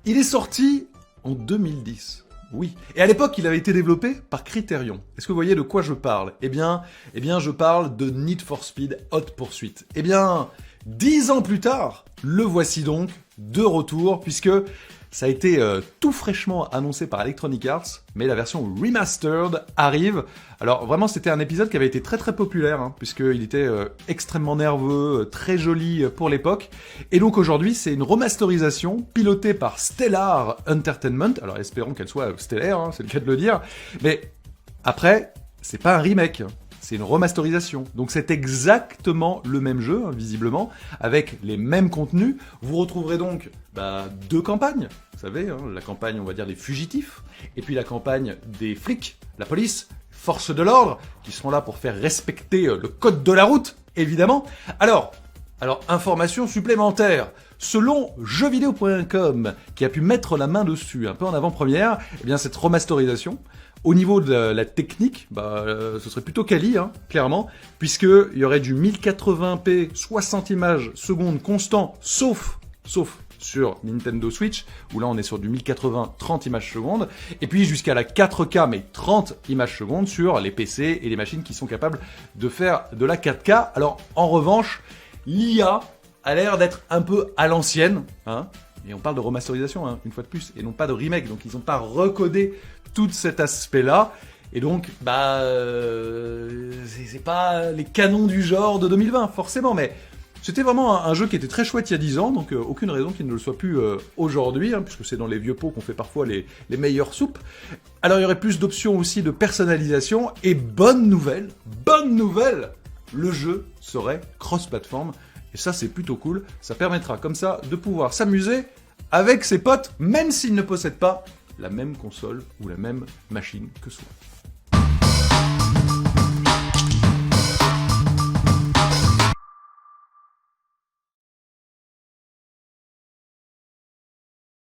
Il est sorti en 2010. Oui. Et à l'époque, il avait été développé par Criterion. Est-ce que vous voyez de quoi je parle ? Eh bien, je parle de Need for Speed Hot Pursuit. Eh bien, 10 ans plus tard, le voici donc de retour, puisque ça a été tout fraîchement annoncé par Electronic Arts, mais la version remastered arrive. Alors vraiment, c'était un épisode qui avait été très très populaire, hein, puisqu'il était extrêmement nerveux, très joli pour l'époque. Et donc aujourd'hui, c'est une remasterisation pilotée par Stellar Entertainment. Alors espérons qu'elle soit stellaire, hein, c'est le cas de le dire. Mais après, c'est pas un remake. C'est une remasterisation. Donc c'est exactement le même jeu, hein, visiblement, avec les mêmes contenus. Vous retrouverez donc deux campagnes. Vous savez, hein, la campagne, on va dire, des fugitifs, et puis la campagne des flics, la police, forces de l'ordre, qui seront là pour faire respecter le code de la route, évidemment. Alors, information supplémentaire. Selon jeuxvideo.com, qui a pu mettre la main dessus un peu en avant-première, eh bien cette remasterisation, au niveau de la technique, ce serait plutôt quali, hein, clairement, puisqu'il y aurait du 1080p 60 images secondes constant, sauf sur Nintendo Switch, où là on est sur du 1080 30 images secondes, et puis jusqu'à la 4K, mais 30 images secondes sur les PC et les machines qui sont capables de faire de la 4K. Alors, en revanche, l'IA a l'air d'être un peu à l'ancienne, hein, et on parle de remasterisation, hein, une fois de plus, et non pas de remake, donc ils n'ont pas recodé tout cet aspect-là, et donc, c'est pas les canons du genre de 2020, forcément, mais c'était vraiment un jeu qui était très chouette il y a 10 ans, donc aucune raison qu'il ne le soit plus aujourd'hui, hein, puisque c'est dans les vieux pots qu'on fait parfois les meilleures soupes. Alors il y aurait plus d'options aussi de personnalisation, et bonne nouvelle, le jeu serait cross-platform, et ça c'est plutôt cool, ça permettra comme ça de pouvoir s'amuser avec ses potes, même s'ils ne possèdent pas la même console ou la même machine que soi.